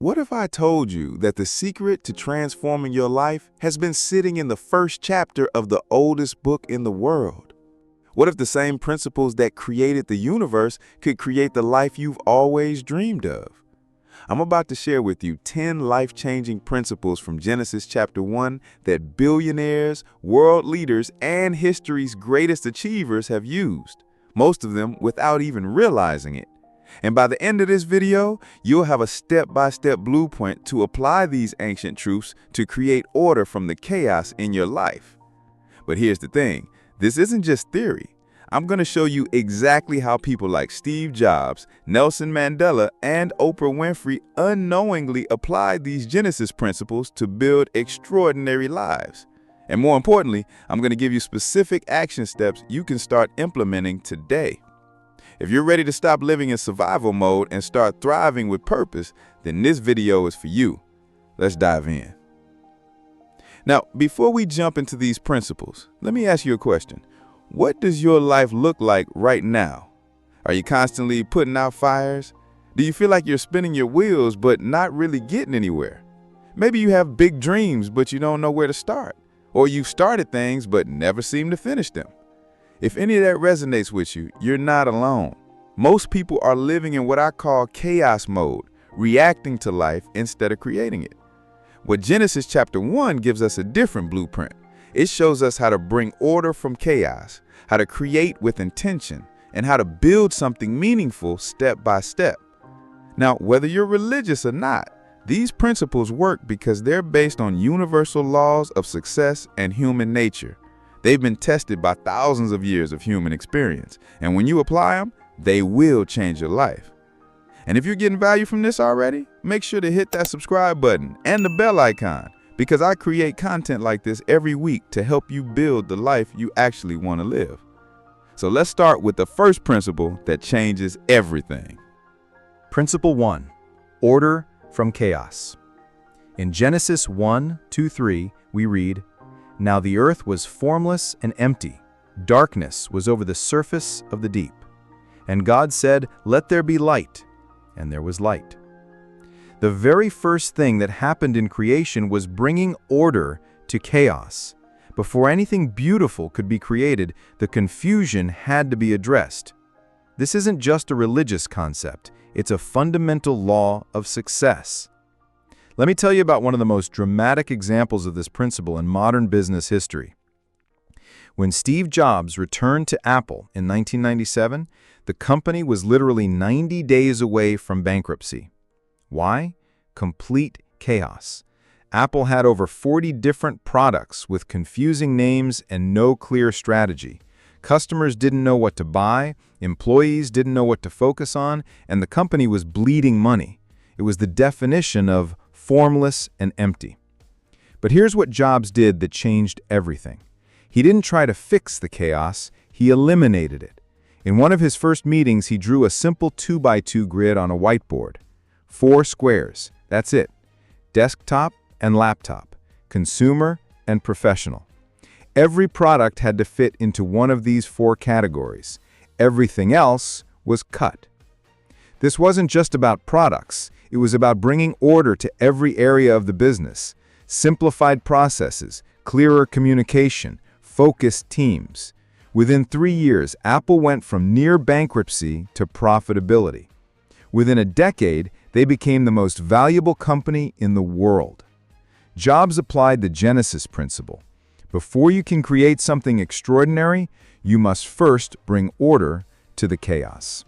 What if I told you that the secret to transforming your life has been sitting in the first chapter of the oldest book in the world? What if the same principles that created the universe could create the life you've always dreamed of? I'm about to share with you 10 life-changing principles from Genesis chapter 1 that billionaires, world leaders, and history's greatest achievers have used, most of them without even realizing it. And by the end of this video, you'll have a step-by-step blueprint to apply these ancient truths to create order from the chaos in your life. But here's the thing, this isn't just theory. I'm going to show you exactly how people like Steve Jobs, Nelson Mandela, and Oprah Winfrey unknowingly applied these Genesis principles to build extraordinary lives. And more importantly, I'm going to give you specific action steps you can start implementing today. If you're ready to stop living in survival mode and start thriving with purpose, then this video is for you. Let's dive in. Now, before we jump into these principles, let me ask you a question. What does your life look like right now? Are you constantly putting out fires? Do you feel like you're spinning your wheels but not really getting anywhere? Maybe you have big dreams but you don't know where to start. Or you've started things but never seem to finish them. If any of that resonates with you, you're not alone. Most people are living in what I call chaos mode, reacting to life instead of creating it. But Genesis chapter 1 gives us a different blueprint. It shows us how to bring order from chaos, how to create with intention, and how to build something meaningful step by step. Now, whether you're religious or not, these principles work because they're based on universal laws of success and human nature. They've been tested by thousands of years of human experience, and when you apply them, they will change your life. And if you're getting value from this already, make sure to hit that subscribe button and the bell icon, because I create content like this every week to help you build the life you actually want to live. So let's start with the first principle that changes everything. Principle 1. Order from chaos. In Genesis 1:2-3, we read, "Now the earth was formless and empty. Darkness was over the surface of the deep. And God said, 'Let there be light.' And there was light." The very first thing that happened in creation was bringing order to chaos. Before anything beautiful could be created, the confusion had to be addressed. This isn't just a religious concept, it's a fundamental law of success. Let me tell you about one of the most dramatic examples of this principle in modern business history. When Steve Jobs returned to Apple in 1997, the company was literally 90 days away from bankruptcy. Why? Complete chaos. Apple had over 40 different products with confusing names and no clear strategy. Customers didn't know what to buy, employees didn't know what to focus on, and the company was bleeding money. It was the definition of formless and empty. But here's what Jobs did that changed everything. He didn't try to fix the chaos, he eliminated it. In one of his first meetings, he drew a simple 2x2 grid on a whiteboard. 4 squares, that's it. Desktop and laptop, consumer and professional. Every product had to fit into one of these 4 categories. Everything else was cut. This wasn't just about products. It was about bringing order to every area of the business. Simplified processes, clearer communication, focused teams. Within 3 years, Apple went from near bankruptcy to profitability. Within a decade, they became the most valuable company in the world. Jobs applied the Genesis principle. Before you can create something extraordinary, you must first bring order to the chaos.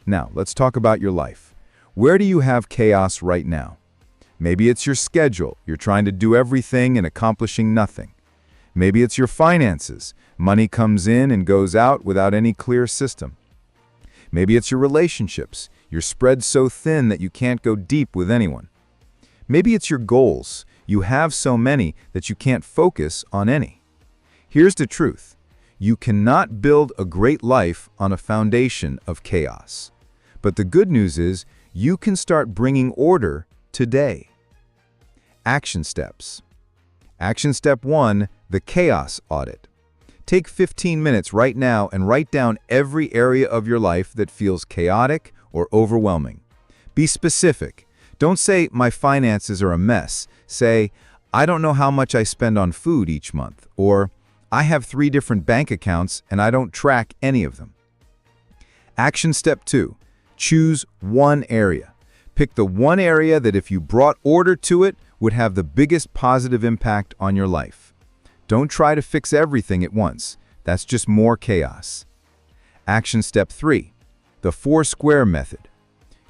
Now, let's talk about your life. Where do you have chaos right now? Maybe it's your schedule. You're trying to do everything and accomplishing nothing. Maybe it's your finances. Money comes in and goes out without any clear system. Maybe it's your relationships. You're spread so thin that you can't go deep with anyone. Maybe it's your goals. You have so many that you can't focus on any. Here's the truth. You cannot build a great life on a foundation of chaos. But the good news is, you can start bringing order today. Action steps. Action step 1, the chaos audit. Take 15 minutes right now and write down every area of your life that feels chaotic or overwhelming. Be specific. Don't say, my finances are a mess. Say, I don't know how much I spend on food each month, or I have 3 different bank accounts and I don't track any of them. Action step 2, choose one area. Pick the one area that if you brought order to it would have the biggest positive impact on your life. Don't try to fix everything at once. That's just more chaos. Action step 3, the 4-square method.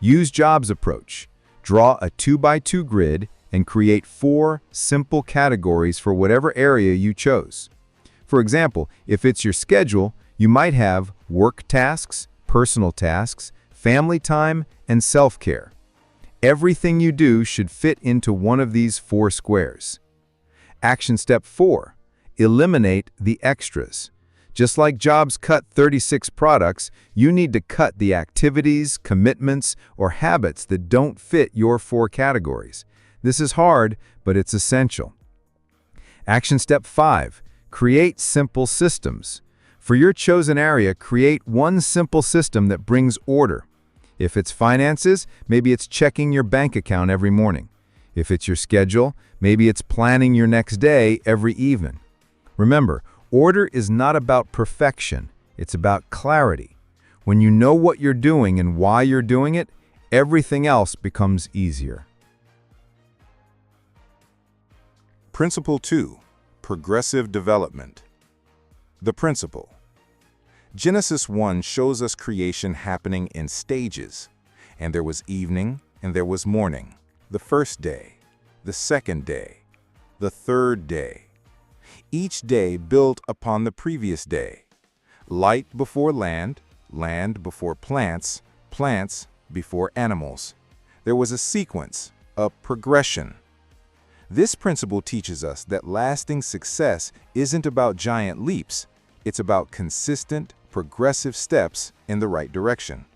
Use Jobs' approach. Draw a 2x2 grid and create 4 simple categories for whatever area you chose. For example, if it's your schedule, you might have work tasks, personal tasks, family time, and self-care. Everything you do should fit into one of these 4 squares. Action step 4, eliminate the extras. Just like Jobs cut 36 products, you need to cut the activities, commitments, or habits that don't fit your 4 categories. This is hard, but it's essential. Action step 5, create simple systems. For your chosen area, create one simple system that brings order. If it's finances, maybe it's checking your bank account every morning. If it's your schedule, maybe it's planning your next day every evening. Remember, order is not about perfection, it's about clarity. When you know what you're doing and why you're doing it, everything else becomes easier. Principle 2, progressive development. The principle. Genesis 1 shows us creation happening in stages. And there was evening, and there was morning. The first day, the second day, the third day. Each day built upon the previous day. Light before land, land before plants, plants before animals. There was a sequence, a progression. This principle teaches us that lasting success isn't about giant leaps. It's about consistent, progressive steps in the right direction.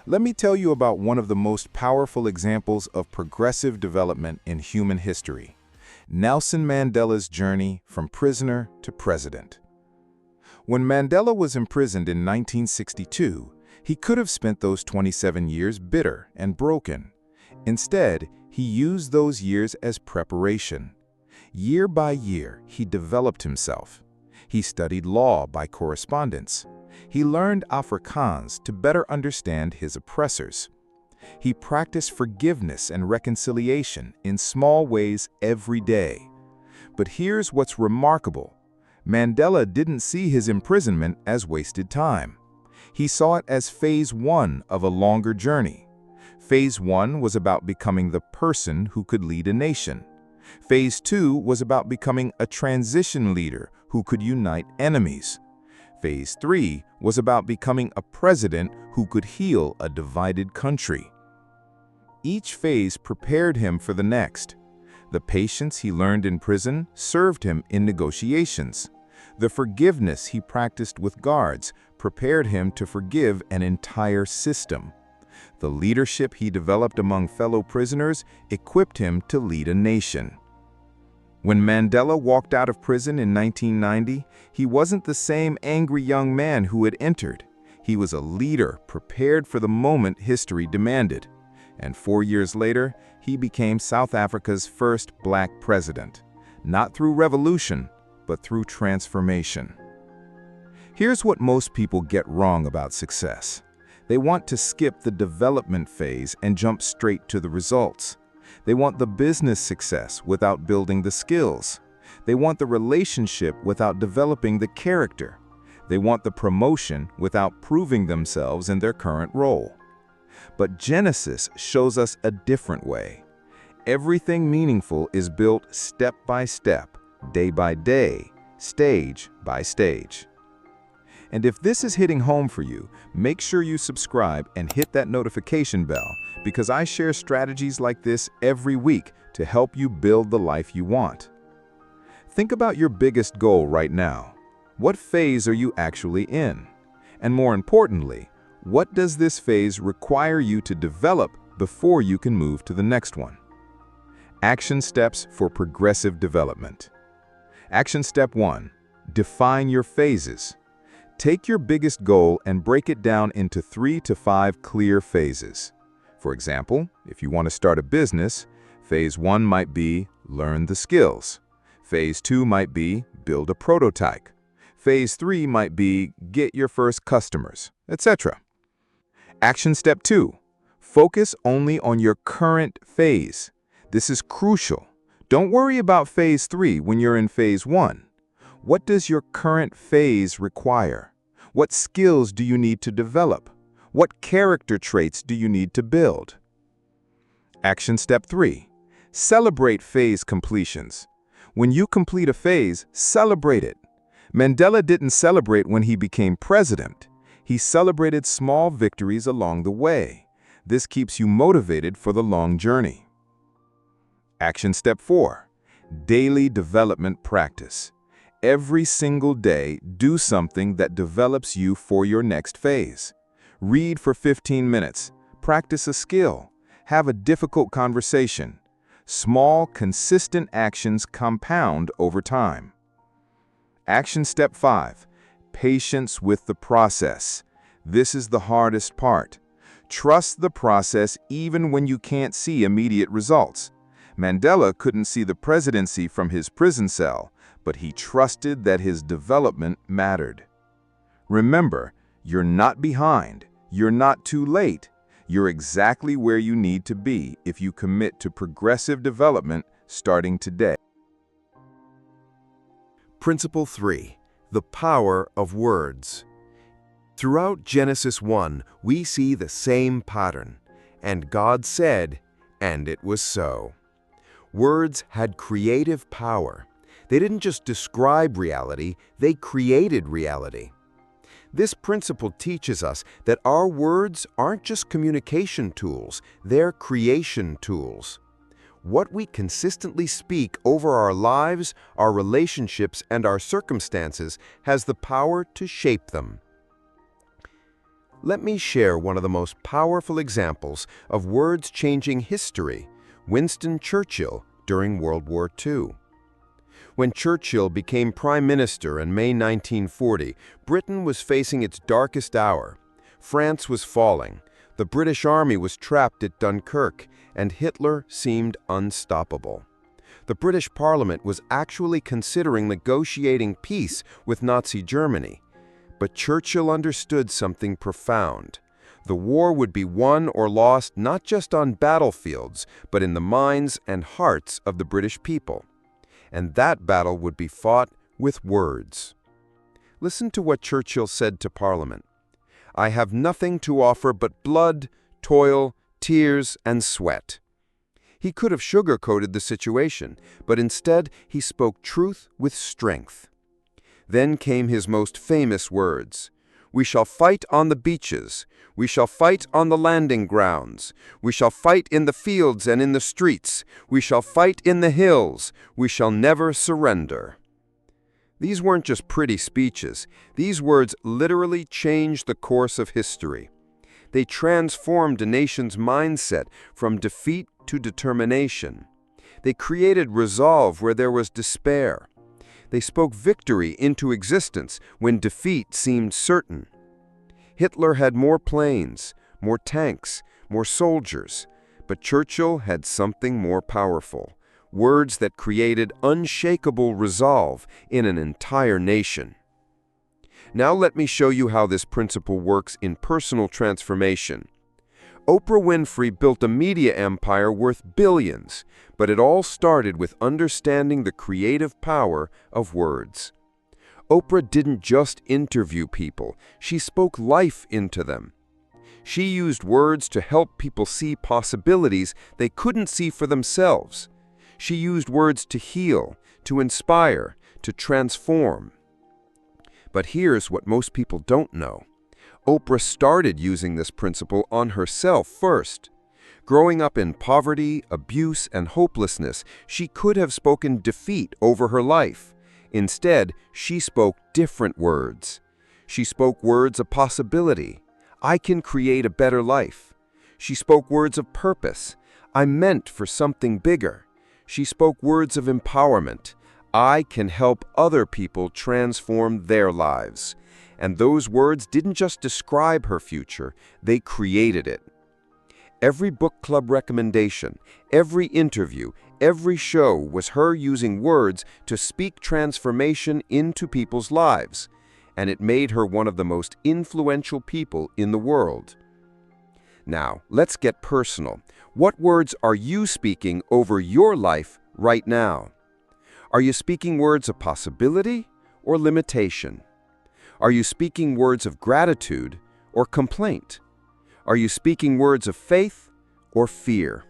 Let me tell you about one of the most powerful examples of progressive development in human history. Nelson Mandela's journey from prisoner to president. When Mandela was imprisoned in 1962, he could have spent those 27 years bitter and broken. Instead, he used those years as preparation. Year by year, he developed himself. He studied law by correspondence. He learned Afrikaans to better understand his oppressors. He practiced forgiveness and reconciliation in small ways every day. But here's what's remarkable. Mandela didn't see his imprisonment as wasted time. He saw it as phase 1 of a longer journey. Phase 1 was about becoming the person who could lead a nation. Phase 2 was about becoming a transition leader who could unite enemies. Phase 3 was about becoming a president who could heal a divided country. Each phase prepared him for the next. The patience he learned in prison served him in negotiations. The forgiveness he practiced with guards prepared him to forgive an entire system. The leadership he developed among fellow prisoners equipped him to lead a nation. When Mandela walked out of prison in 1990, he wasn't the same angry young man who had entered. He was a leader prepared for the moment history demanded. And 4 years later, he became South Africa's first black president, not through revolution, but through transformation. Here's what most people get wrong about success. They want to skip the development phase and jump straight to the results. They want the business success without building the skills. They want the relationship without developing the character. They want the promotion without proving themselves in their current role. But Genesis shows us a different way. Everything meaningful is built step by step, day by day, stage by stage. And if this is hitting home for you, make sure you subscribe and hit that notification bell, because I share strategies like this every week to help you build the life you want. Think about your biggest goal right now. What phase are you actually in? And more importantly, what does this phase require you to develop before you can move to the next one? Action steps for progressive development. Action step 1, define your phases. Take your biggest goal and break it down into 3 to 5 clear phases. For example, if you want to start a business, phase 1 might be learn the skills. Phase 2 might be build a prototype. Phase 3 might be get your first customers, etc. Action step 2. Focus only on your current phase. This is crucial. Don't worry about phase 3 when you're in phase 1. What does your current phase require? What skills do you need to develop? What character traits do you need to build? Action step 3. Celebrate phase completions. When you complete a phase, celebrate it. Mandela didn't celebrate when he became president. He celebrated small victories along the way. This keeps you motivated for the long journey. Action step 4. Daily development practice. Every single day, do something that develops you for your next phase. Read for 15 minutes. Practice a skill. Have a difficult conversation. Small, consistent actions compound over time. Action step 5. Patience with the process. This is the hardest part. Trust the process even when you can't see immediate results. Mandela couldn't see the presidency from his prison cell, but he trusted that his development mattered. Remember, you're not behind. You're not too late. You're exactly where you need to be if you commit to progressive development starting today. Principle 3. The power of words. Throughout Genesis 1, we see the same pattern. And God said, and it was so. Words had creative power. They didn't just describe reality, they created reality. This principle teaches us that our words aren't just communication tools, they're creation tools. What we consistently speak over our lives, our relationships, and our circumstances has the power to shape them. Let me share one of the most powerful examples of words changing history, Winston Churchill during World War II. When Churchill became Prime Minister in May 1940, Britain was facing its darkest hour. France was falling, the British Army was trapped at Dunkirk, and Hitler seemed unstoppable. The British Parliament was actually considering negotiating peace with Nazi Germany. But Churchill understood something profound. The war would be won or lost not just on battlefields, but in the minds and hearts of the British people. And that battle would be fought with words. Listen to what Churchill said to Parliament. "I have nothing to offer but blood, toil, tears, and sweat." He could have sugarcoated the situation, but instead he spoke truth with strength. Then came his most famous words. "We shall fight on the beaches. We shall fight on the landing grounds. We shall fight in the fields and in the streets. We shall fight in the hills. We shall never surrender." These weren't just pretty speeches. These words literally changed the course of history. They transformed a nation's mindset from defeat to determination. They created resolve where there was despair. They spoke victory into existence when defeat seemed certain. Hitler had more planes, more tanks, more soldiers, but Churchill had something more powerful, words that created unshakable resolve in an entire nation. Now let me show you how this principle works in personal transformation. Oprah Winfrey built a media empire worth billions, but it all started with understanding the creative power of words. Oprah didn't just interview people, she spoke life into them. She used words to help people see possibilities they couldn't see for themselves. She used words to heal, to inspire, to transform. But here's what most people don't know. Oprah started using this principle on herself first. Growing up in poverty, abuse, and hopelessness, she could have spoken defeat over her life. Instead, she spoke different words. She spoke words of possibility. I can create a better life. She spoke words of purpose. I'm meant for something bigger. She spoke words of empowerment. I can help other people transform their lives. And those words didn't just describe her future, they created it. Every book club recommendation, every interview, every show was her using words to speak transformation into people's lives, and it made her one of the most influential people in the world. Now, let's get personal. What words are you speaking over your life right now? Are you speaking words of possibility or limitation? Are you speaking words of gratitude or complaint? Are you speaking words of faith or fear?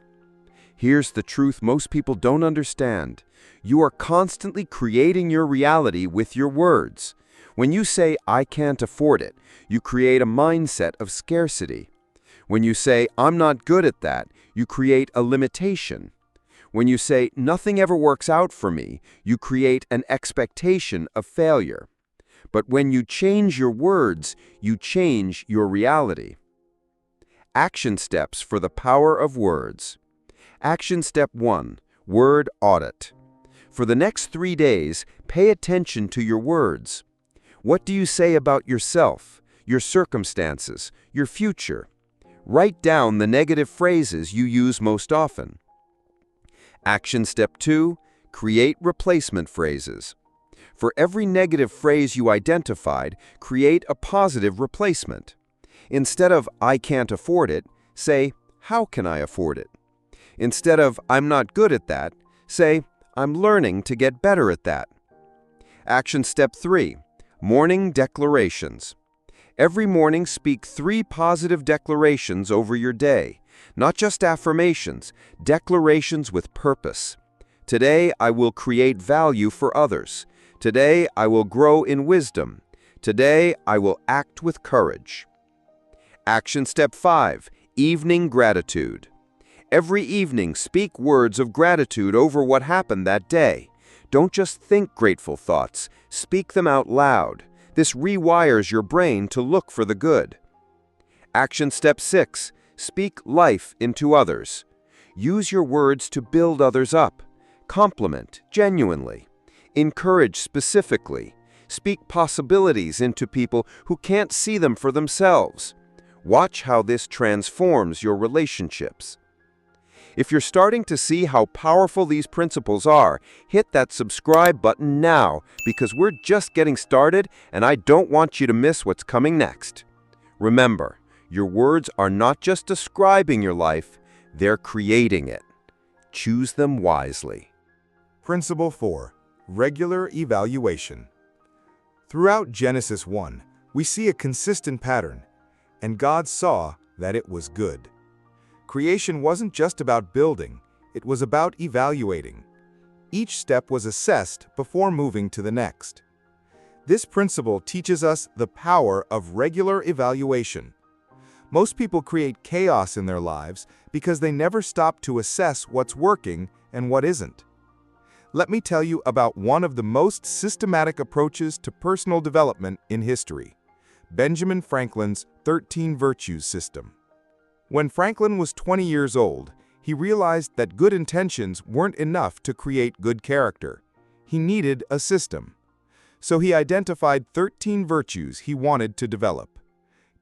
Here's the truth most people don't understand. You are constantly creating your reality with your words. When you say, "I can't afford it," you create a mindset of scarcity. When you say, "I'm not good at that," you create a limitation. When you say, "Nothing ever works out for me," you create an expectation of failure. But when you change your words, you change your reality. Action steps for the power of words. Action step 1, word audit. For the next 3 days, pay attention to your words. What do you say about yourself, your circumstances, your future? Write down the negative phrases you use most often. Action step 2, create replacement phrases. For every negative phrase you identified, create a positive replacement. Instead of "I can't afford it," say "How can I afford it?" Instead of "I'm not good at that," say "I'm learning to get better at that." Action step 3, morning declarations. Every morning speak 3 positive declarations over your day, not just affirmations, declarations with purpose. Today I will create value for others. Today I will grow in wisdom. Today I will act with courage. Action step 5, evening gratitude. Every evening, speak words of gratitude over what happened that day. Don't just think grateful thoughts, speak them out loud. This rewires your brain to look for the good. Action step 6, speak life into others. Use your words to build others up. Compliment genuinely. Encourage specifically. Speak possibilities into people who can't see them for themselves. Watch how this transforms your relationships. If you're starting to see how powerful these principles are, hit that subscribe button now because we're just getting started and I don't want you to miss what's coming next. Remember, your words are not just describing your life, they're creating it. Choose them wisely. Principle 4, regular evaluation. Throughout Genesis 1, we see a consistent pattern. And God saw that it was good. Creation wasn't just about building, it was about evaluating. Each step was assessed before moving to the next. This principle teaches us the power of regular evaluation. Most people create chaos in their lives because they never stop to assess what's working and what isn't. Let me tell you about one of the most systematic approaches to personal development in history. Benjamin Franklin's 13 Virtues System. When Franklin was 20 years old, he realized that good intentions weren't enough to create good character. He needed a system. So he identified 13 virtues he wanted to develop: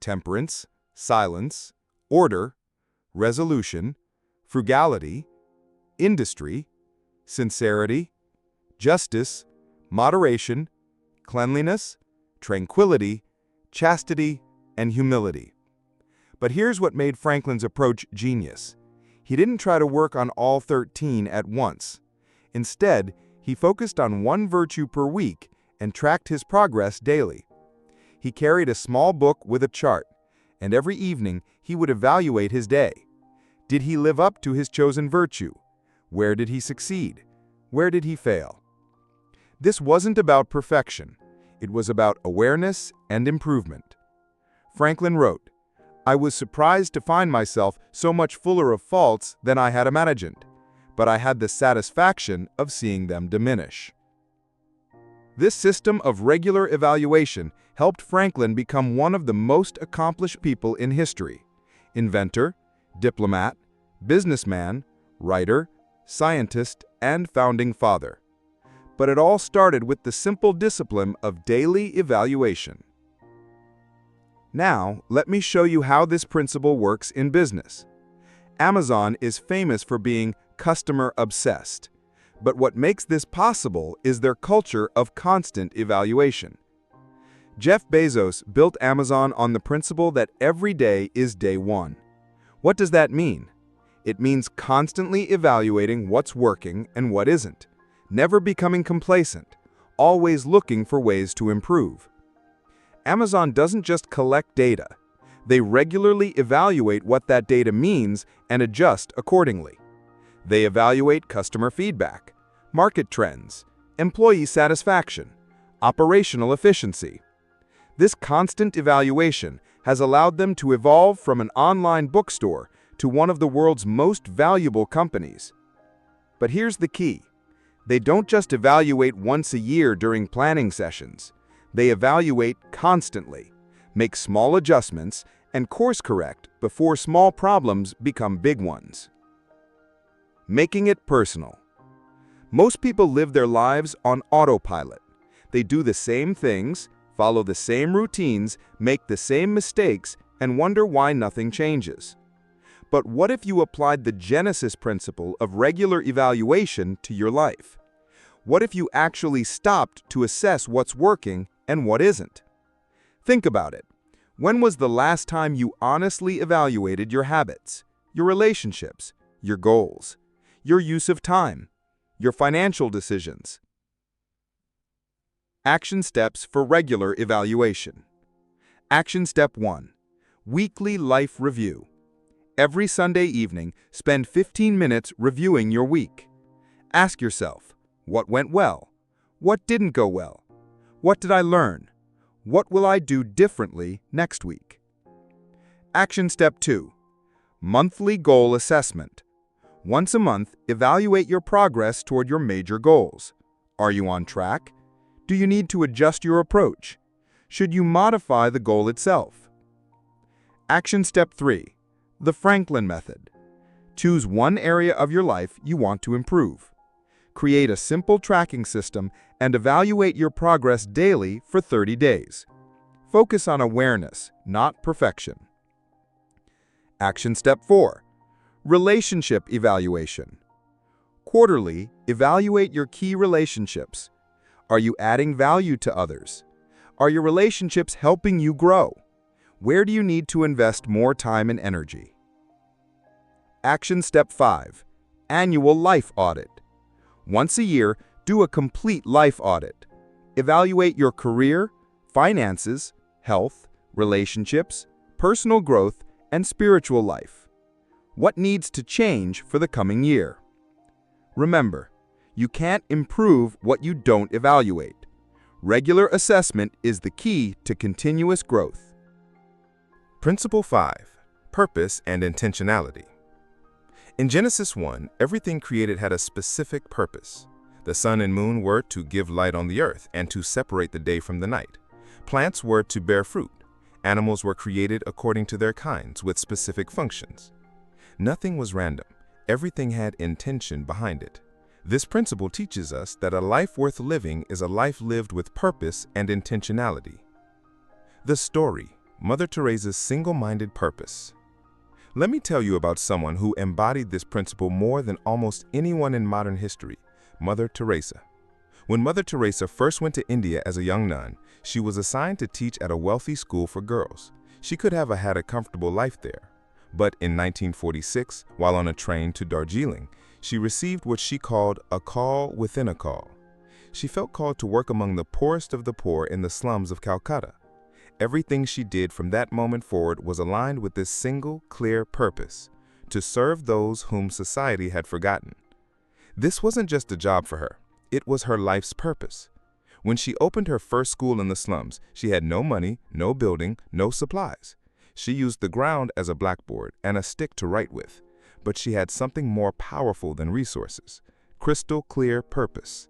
temperance, silence, order, resolution, frugality, industry, sincerity, justice, moderation, cleanliness, tranquility, chastity, and humility. But here's what made Franklin's approach genius. He didn't try to work on all 13 at once. Instead, he focused on one virtue per week and tracked his progress daily. He carried a small book with a chart, and every evening he would evaluate his day. Did he live up to his chosen virtue? Where did he succeed? Where did he fail? This wasn't about perfection. It was about awareness and improvement. Franklin wrote, "I was surprised to find myself so much fuller of faults than I had imagined, but I had the satisfaction of seeing them diminish." This system of regular evaluation helped Franklin become one of the most accomplished people in history: inventor, diplomat, businessman, writer, scientist, and founding father. But it all started with the simple discipline of daily evaluation. Now, let me show you how this principle works in business. Amazon is famous for being customer-obsessed. But what makes this possible is their culture of constant evaluation. Jeff Bezos built Amazon on the principle that every day is day one. What does that mean? It means constantly evaluating what's working and what isn't, never becoming complacent, always looking for ways to improve. Amazon doesn't just collect data. They regularly evaluate what that data means and adjust accordingly. They evaluate customer feedback, market trends, employee satisfaction, operational efficiency. This constant evaluation has allowed them to evolve from an online bookstore to one of the world's most valuable companies. But here's the key. They don't just evaluate once a year during planning sessions. They evaluate constantly, make small adjustments, and course correct before small problems become big ones. Making it personal. Most people live their lives on autopilot. They do the same things, follow the same routines, make the same mistakes, and wonder why nothing changes. But what if you applied the Genesis principle of regular evaluation to your life? What if you actually stopped to assess what's working and what isn't? Think about it. When was the last time you honestly evaluated your habits, your relationships, your goals, your use of time, your financial decisions? Action steps for regular evaluation. Action step 1. Weekly life review. Every Sunday evening, spend 15 minutes reviewing your week. Ask yourself, what went well? What didn't go well? What did I learn? What will I do differently next week? Action step 2. Monthly goal assessment. Once a month, evaluate your progress toward your major goals. Are you on track? Do you need to adjust your approach? Should you modify the goal itself? Action step 3. The Franklin method. Choose one area of your life you want to improve. Create a simple tracking system and evaluate your progress daily for 30 days. Focus on awareness, not perfection. Action step 4. Relationship evaluation. Quarterly, evaluate your key relationships. Are you adding value to others? Are your relationships helping you grow? Where do you need to invest more time and energy? Action step 5. Annual life audit. Once a year, do a complete life audit. Evaluate your career, finances, health, relationships, personal growth, and spiritual life. What needs to change for the coming year? Remember, you can't improve what you don't evaluate. Regular assessment is the key to continuous growth. Principle 5. Purpose and intentionality. In Genesis 1, everything created had a specific purpose. The sun and moon were to give light on the earth and to separate the day from the night. Plants were to bear fruit. Animals were created according to their kinds with specific functions. Nothing was random. Everything had intention behind it. This principle teaches us that a life worth living is a life lived with purpose and intentionality. The story, Mother Teresa's single-minded purpose. Let me tell you about someone who embodied this principle more than almost anyone in modern history, Mother Teresa. When Mother Teresa first went to India as a young nun, she was assigned to teach at a wealthy school for girls. She could have had a comfortable life there. But in 1946, while on a train to Darjeeling, she received what she called a call within a call. She felt called to work among the poorest of the poor in the slums of Calcutta. Everything she did from that moment forward was aligned with this single, clear purpose: to serve those whom society had forgotten. This wasn't just a job for her, it was her life's purpose. When she opened her first school in the slums, she had no money, no building, no supplies. She used the ground as a blackboard and a stick to write with, but she had something more powerful than resources: crystal clear purpose.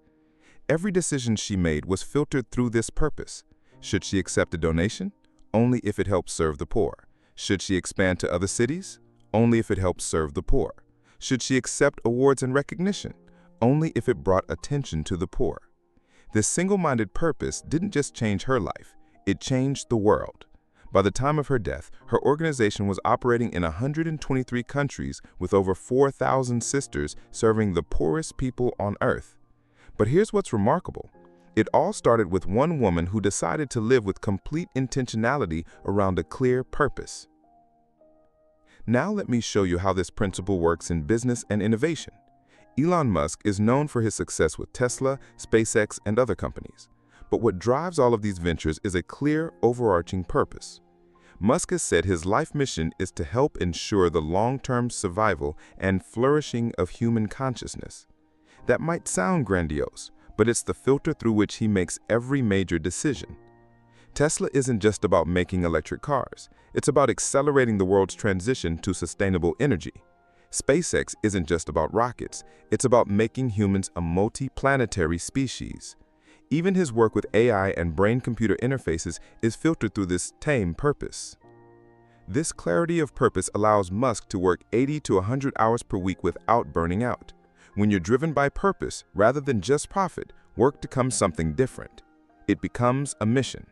Every decision she made was filtered through this purpose. Should she accept a donation? Only if it helps serve the poor. Should she expand to other cities? Only if it helps serve the poor. Should she accept awards and recognition? Only if it brought attention to the poor. This single-minded purpose didn't just change her life, it changed the world. By the time of her death, her organization was operating in 123 countries with over 4,000 sisters serving the poorest people on Earth. But here's what's remarkable. It all started with one woman who decided to live with complete intentionality around a clear purpose. Now let me show you how this principle works in business and innovation. Elon Musk is known for his success with Tesla, SpaceX, and other companies. But what drives all of these ventures is a clear, overarching purpose. Musk has said his life mission is to help ensure the long-term survival and flourishing of human consciousness. That might sound grandiose, but it's the filter through which he makes every major decision. Tesla isn't just about making electric cars. It's about accelerating the world's transition to sustainable energy. SpaceX isn't just about rockets. It's about making humans a multi-planetary species. Even his work with AI and brain-computer interfaces is filtered through this same purpose. This clarity of purpose allows Musk to work 80 to 100 hours per week without burning out. When you're driven by purpose, rather than just profit, work becomes something different. It becomes a mission.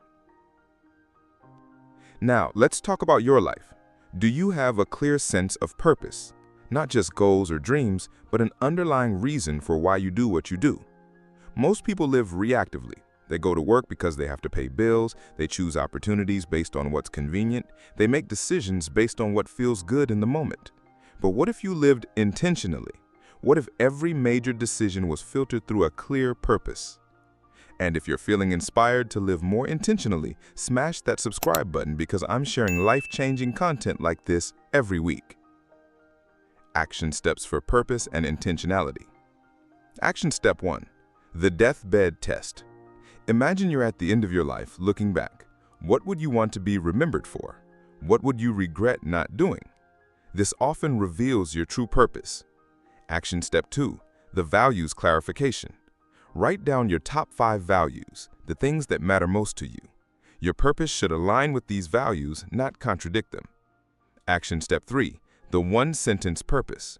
Now, let's talk about your life. Do you have a clear sense of purpose? Not just goals or dreams, but an underlying reason for why you do what you do. Most people live reactively. They go to work because they have to pay bills, they choose opportunities based on what's convenient, they make decisions based on what feels good in the moment. But what if you lived intentionally? What if every major decision was filtered through a clear purpose? And if you're feeling inspired to live more intentionally, smash that subscribe button because I'm sharing life-changing content like this every week. Action steps for purpose and intentionality. Action step 1. The deathbed test. Imagine you're at the end of your life looking back. What would you want to be remembered for? What would you regret not doing? This often reveals your true purpose. Action step 2. The values clarification. Write down your top 5 values, the things that matter most to you. Your purpose should align with these values, not contradict them. Action step 3. The one-sentence purpose.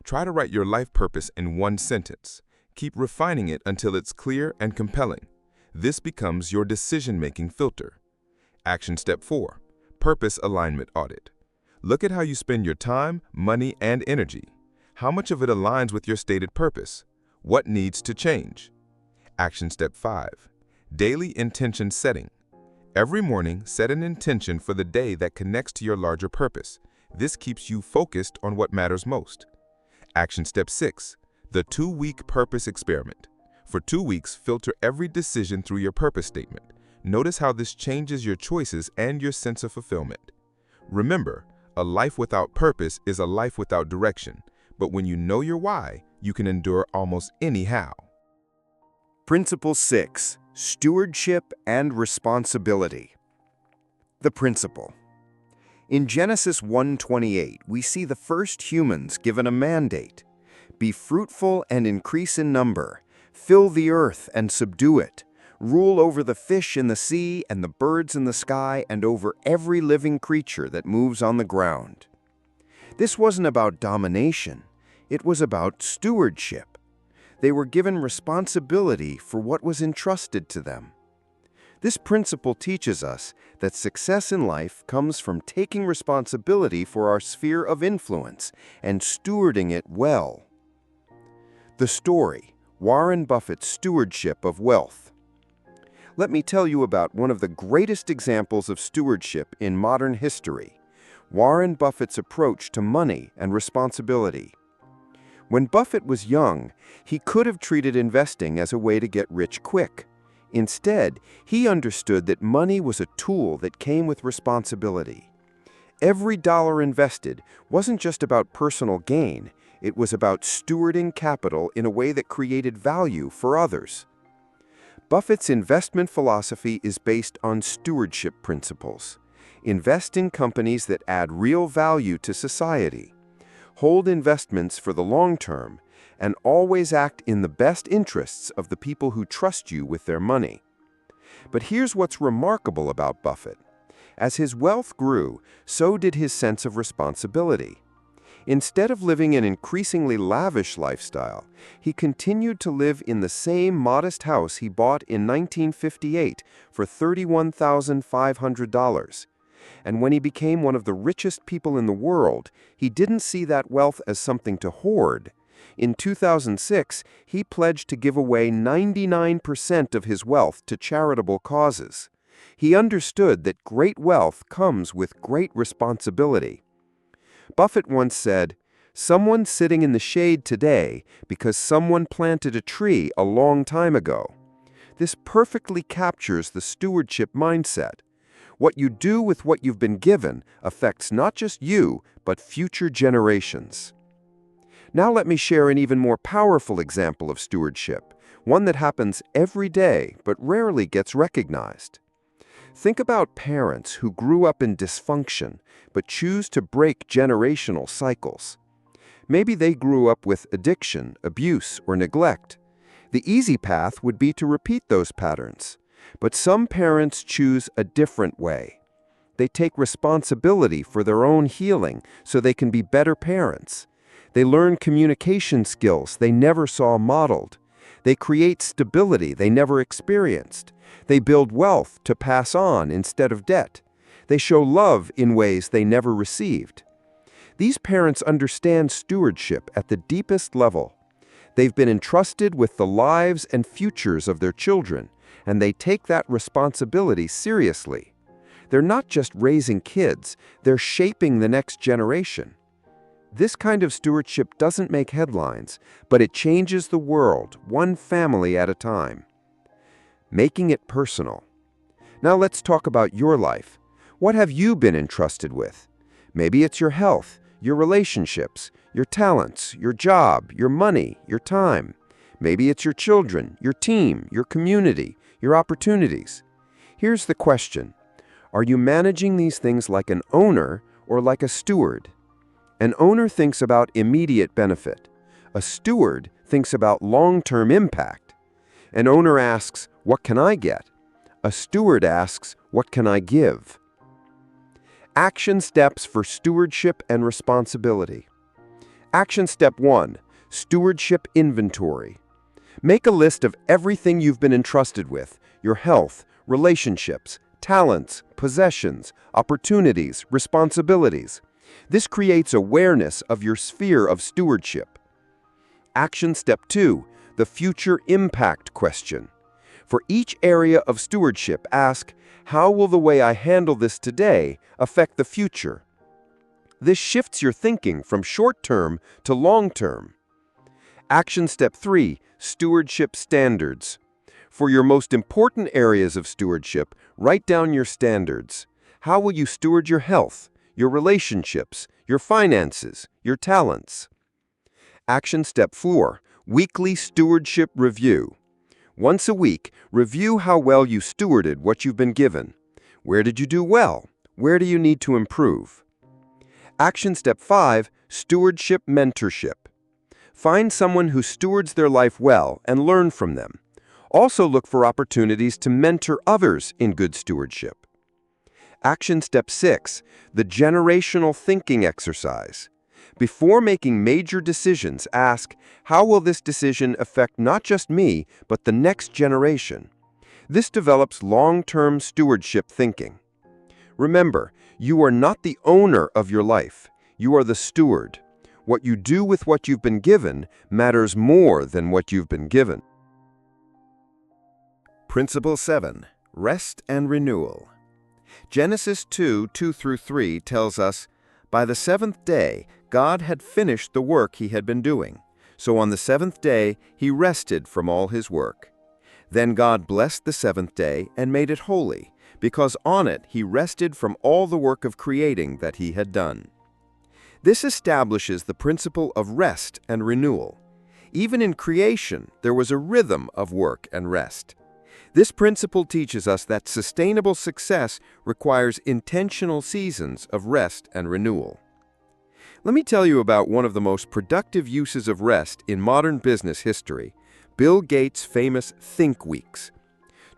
Try to write your life purpose in one sentence. Keep refining it until it's clear and compelling. This becomes your decision-making filter. Action step 4. Purpose alignment audit. Look at how you spend your time, money, and energy. How much of it aligns with your stated purpose? What needs to change? Action step 5. Daily intention setting. Every morning, set an intention for the day that connects to your larger purpose. This keeps you focused on what matters most. Action step 6. The 2-week purpose experiment. For 2 weeks, filter every decision through your purpose statement. Notice how this changes your choices and your sense of fulfillment. Remember, a life without purpose is a life without direction. But when you know your why, you can endure almost any how. Principle 6. Stewardship and responsibility. The principle. In Genesis 1:28, we see the first humans given a mandate. Be fruitful and increase in number. Fill the earth and subdue it. Rule over the fish in the sea and the birds in the sky and over every living creature that moves on the ground. This wasn't about domination. It was about stewardship. They were given responsibility for what was entrusted to them. This principle teaches us that success in life comes from taking responsibility for our sphere of influence and stewarding it well. The story, Warren Buffett's stewardship of wealth. Let me tell you about one of the greatest examples of stewardship in modern history, Warren Buffett's approach to money and responsibility. When Buffett was young, he could have treated investing as a way to get rich quick. Instead, he understood that money was a tool that came with responsibility. Every dollar invested wasn't just about personal gain, it was about stewarding capital in a way that created value for others. Buffett's investment philosophy is based on stewardship principles. Invest in companies that add real value to society. Hold investments for the long term, and always act in the best interests of the people who trust you with their money. But here's what's remarkable about Buffett. As his wealth grew, so did his sense of responsibility. Instead of living an increasingly lavish lifestyle, he continued to live in the same modest house he bought in 1958 for $31,500. And when he became one of the richest people in the world, he didn't see that wealth as something to hoard. In 2006, he pledged to give away 99% of his wealth to charitable causes. He understood that great wealth comes with great responsibility. Buffett once said, "Someone's sitting in the shade today because someone planted a tree a long time ago." This perfectly captures the stewardship mindset. What you do with what you've been given affects not just you, but future generations. Now let me share an even more powerful example of stewardship, one that happens every day but rarely gets recognized. Think about parents who grew up in dysfunction but choose to break generational cycles. Maybe they grew up with addiction, abuse, or neglect. The easy path would be to repeat those patterns. But some parents choose a different way. They take responsibility for their own healing so they can be better parents. They learn communication skills they never saw modeled. They create stability they never experienced. They build wealth to pass on instead of debt. They show love in ways they never received. These parents understand stewardship at the deepest level. They've been entrusted with the lives and futures of their children, and they take that responsibility seriously. They're not just raising kids, they're shaping the next generation. This kind of stewardship doesn't make headlines, but it changes the world, one family at a time. Making it personal. Now let's talk about your life. What have you been entrusted with? Maybe it's your health, your relationships, your talents, your job, your money, your time. Maybe it's your children, your team, your community, your opportunities. Here's the question. Are you managing these things like an owner or like a steward? An owner thinks about immediate benefit. A steward thinks about long-term impact. An owner asks, "What can I get?" A steward asks, "What can I give?" Action steps for stewardship and responsibility. Action step 1, stewardship inventory. Make a list of everything you've been entrusted with, your health, relationships, talents, possessions, opportunities, responsibilities. This creates awareness of your sphere of stewardship. Action step 2, the future impact question. For each area of stewardship, ask, how will the way I handle this today affect the future? This shifts your thinking from short-term to long-term. Action step 3, stewardship standards. For your most important areas of stewardship, write down your standards. How will you steward your health, your relationships, your finances, your talents? Action step 4, weekly stewardship review. Once a week, review how well you stewarded what you've been given. Where did you do well? Where do you need to improve? Action step 5, stewardship mentorship. Find someone who stewards their life well and learn from them. Also look for opportunities to mentor others in good stewardship. Action step 6, the generational thinking exercise. Before making major decisions, ask, how will this decision affect not just me, but the next generation? This develops long-term stewardship thinking. Remember, you are not the owner of your life. You are the steward. What you do with what you've been given matters more than what you've been given. Principle 7. Rest and renewal. Genesis 2:2-3 tells us, "By the seventh day, God had finished the work he had been doing. So on the seventh day, he rested from all his work. Then God blessed the seventh day and made it holy, because on it he rested from all the work of creating that he had done." This establishes the principle of rest and renewal. Even in creation, there was a rhythm of work and rest. This principle teaches us that sustainable success requires intentional seasons of rest and renewal. Let me tell you about one of the most productive uses of rest in modern business history, Bill Gates' famous Think Weeks.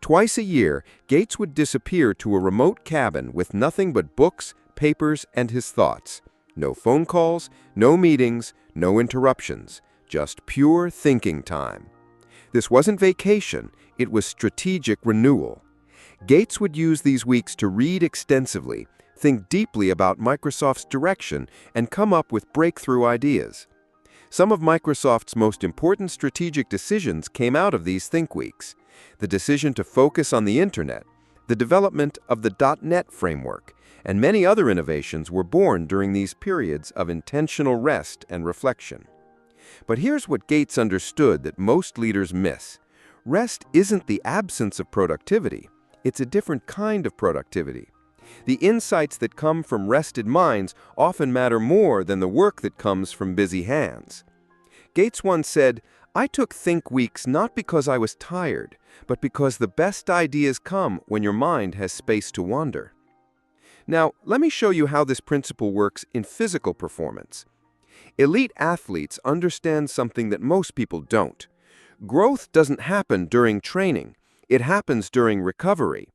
Twice a year, Gates would disappear to a remote cabin with nothing but books, papers, and his thoughts. No phone calls, no meetings, no interruptions, just pure thinking time. This wasn't vacation, it was strategic renewal. Gates would use these weeks to read extensively, think deeply about Microsoft's direction, and come up with breakthrough ideas. Some of Microsoft's most important strategic decisions came out of these Think Weeks. The decision to focus on the Internet, the development of the .NET framework, and many other innovations were born during these periods of intentional rest and reflection. But here's what Gates understood that most leaders miss. Rest isn't the absence of productivity. It's a different kind of productivity. The insights that come from rested minds often matter more than the work that comes from busy hands. Gates once said, "I took Think Weeks not because I was tired, but because the best ideas come when your mind has space to wander." Now, let me show you how this principle works in physical performance. Elite athletes understand something that most people don't. Growth doesn't happen during training. It happens during recovery.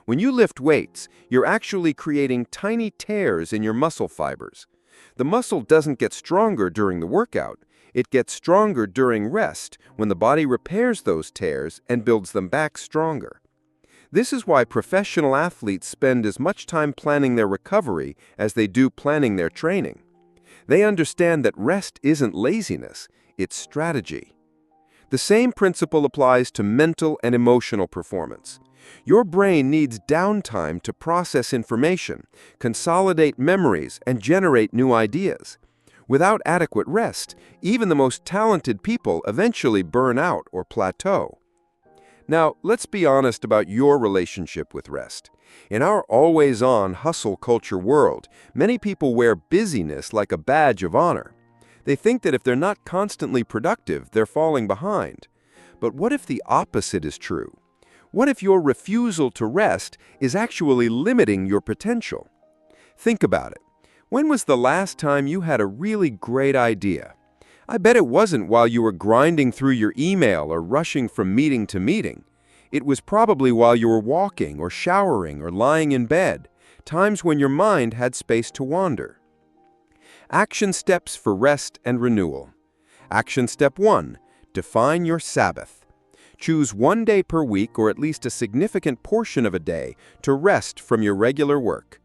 When you lift weights, you're actually creating tiny tears in your muscle fibers. The muscle doesn't get stronger during the workout. It gets stronger during rest, when the body repairs those tears and builds them back stronger. This is why professional athletes spend as much time planning their recovery as they do planning their training. They understand that rest isn't laziness, it's strategy. The same principle applies to mental and emotional performance. Your brain needs downtime to process information, consolidate memories, and generate new ideas. Without adequate rest, even the most talented people eventually burn out or plateau. Now, let's be honest about your relationship with rest. In our always-on hustle culture world, many people wear busyness like a badge of honor. They think that if they're not constantly productive, they're falling behind. But what if the opposite is true? What if your refusal to rest is actually limiting your potential? Think about it. When was the last time you had a really great idea? I bet it wasn't while you were grinding through your email or rushing from meeting to meeting. It was probably while you were walking or showering or lying in bed, times when your mind had space to wander. Action steps for rest and renewal. Action step 1. Define your Sabbath. Choose one day per week or at least a significant portion of a day to rest from your regular work.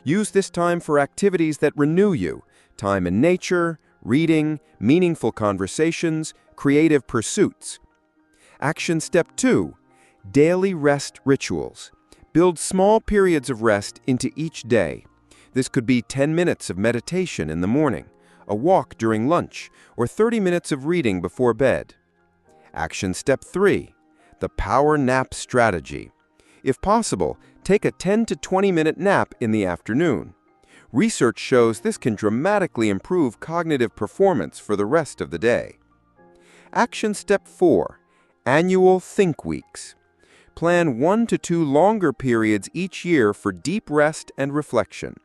Use this time for activities that renew you, time in nature, reading, meaningful conversations, creative pursuits. Action step 2. Daily rest rituals. Build small periods of rest into each day. This could be 10 minutes of meditation in the morning, a walk during lunch, or 30 minutes of reading before bed. Action step 3. The power nap strategy. If possible, take a 10 to 20-minute nap in the afternoon. Research shows this can dramatically improve cognitive performance for the rest of the day. Action step 4. Annual Think Weeks. Plan 1 to 2 longer periods each year for deep rest and reflection.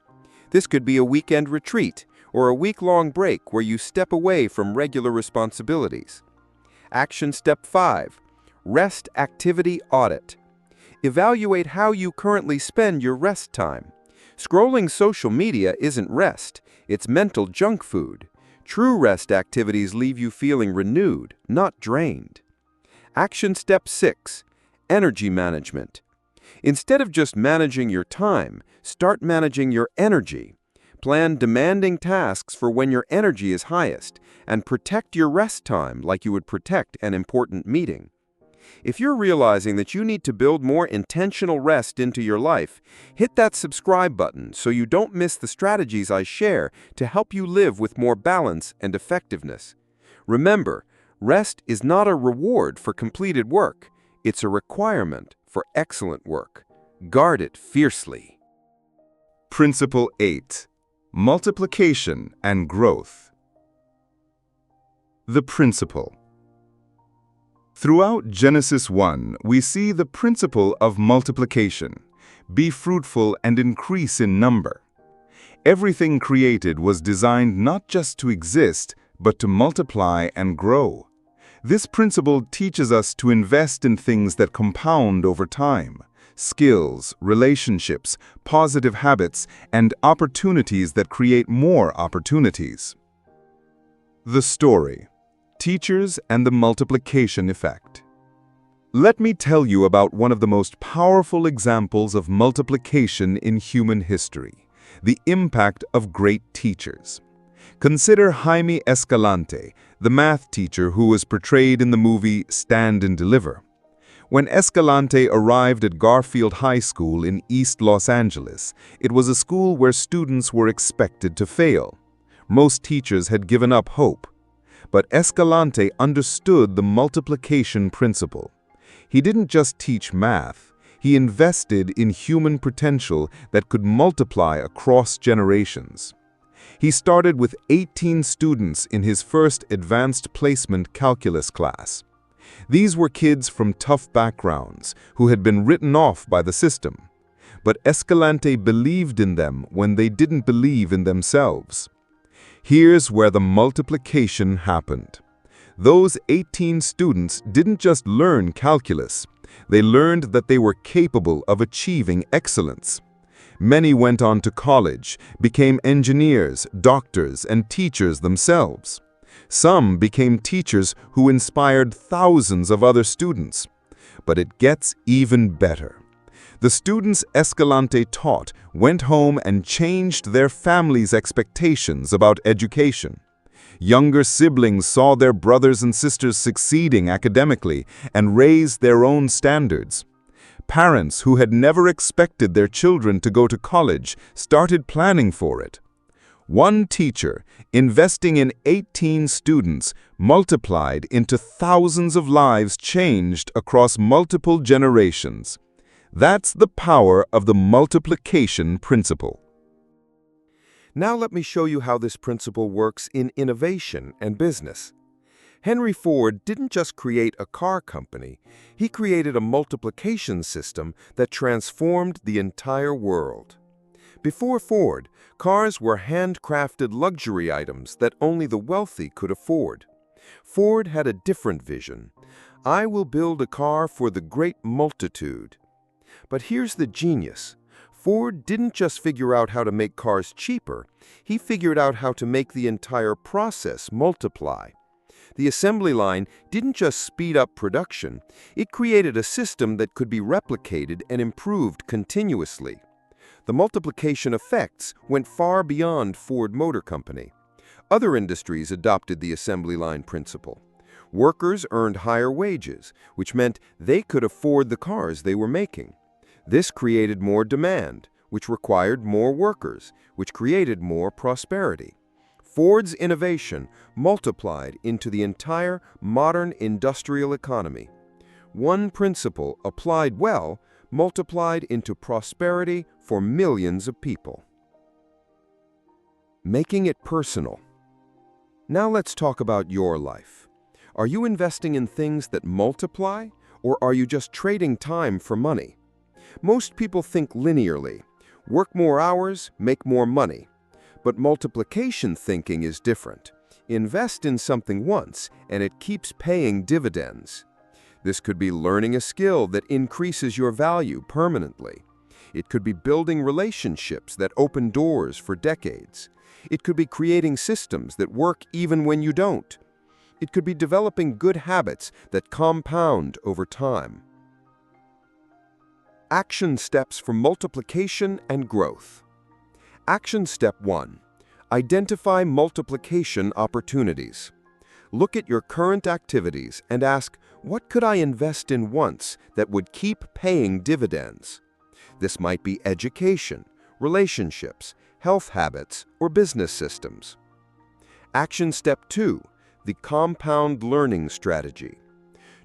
This could be a weekend retreat or a week-long break where you step away from regular responsibilities. Action step 5. Rest activity audit. Evaluate how you currently spend your rest time. Scrolling social media isn't rest, it's mental junk food. True rest activities leave you feeling renewed, not drained. Action step 6. Energy management. Instead of just managing your time, start managing your energy. Plan demanding tasks for when your energy is highest, and protect your rest time like you would protect an important meeting. If you're realizing that you need to build more intentional rest into your life, hit that subscribe button so you don't miss the strategies I share to help you live with more balance and effectiveness. Remember, rest is not a reward for completed work. It's a requirement for excellent work. Guard it fiercely. Principle 8. Multiplication and growth. The principle. Throughout Genesis 1, we see the principle of multiplication. Be fruitful and increase in number. Everything created was designed not just to exist, but to multiply and grow. This principle teaches us to invest in things that compound over time. Skills, relationships, positive habits, and opportunities that create more opportunities. The story. Teachers and the multiplication effect. Let me tell you about one of the most powerful examples of multiplication in human history, the impact of great teachers. Consider Jaime Escalante, the math teacher who was portrayed in the movie Stand and Deliver. When Escalante arrived at Garfield High School in East Los Angeles, it was a school where students were expected to fail. Most teachers had given up hope. But Escalante understood the multiplication principle. He didn't just teach math, he invested in human potential that could multiply across generations. He started with 18 students in his first advanced placement calculus class. These were kids from tough backgrounds who had been written off by the system. But Escalante believed in them when they didn't believe in themselves. Here's where the multiplication happened. Those 18 students didn't just learn calculus, they learned that they were capable of achieving excellence. Many went on to college, became engineers, doctors, and teachers themselves. Some became teachers who inspired thousands of other students. But it gets even better. The students Escalante taught went home and changed their families' expectations about education. Younger siblings saw their brothers and sisters succeeding academically and raised their own standards. Parents who had never expected their children to go to college started planning for it. One teacher, investing in 18 students, multiplied into thousands of lives changed across multiple generations. That's the power of the multiplication principle. Now let me show you how this principle works in innovation and business. Henry Ford didn't just create a car company, he created a multiplication system that transformed the entire world. Before Ford, cars were handcrafted luxury items that only the wealthy could afford. Ford had a different vision. I will build a car for the great multitude. But here's the genius. Ford didn't just figure out how to make cars cheaper, he figured out how to make the entire process multiply. The assembly line didn't just speed up production, it created a system that could be replicated and improved continuously. The multiplication effects went far beyond Ford Motor Company. Other industries adopted the assembly line principle. Workers earned higher wages, which meant they could afford the cars they were making. This created more demand, which required more workers, which created more prosperity. Ford's innovation multiplied into the entire modern industrial economy. One principle applied well multiplied into prosperity for millions of people. Making it personal. Now let's talk about your life. Are you investing in things that multiply, or are you just trading time for money? Most people think linearly. Work more hours, make more money. But multiplication thinking is different. Invest in something once, and it keeps paying dividends. This could be learning a skill that increases your value permanently. It could be building relationships that open doors for decades. It could be creating systems that work even when you don't. It could be developing good habits that compound over time. Action steps for multiplication and growth. Action step 1. Identify multiplication opportunities. Look at your current activities and ask, what could I invest in once that would keep paying dividends? This might be education, relationships, health habits, or business systems. Action step 2. The compound learning strategy.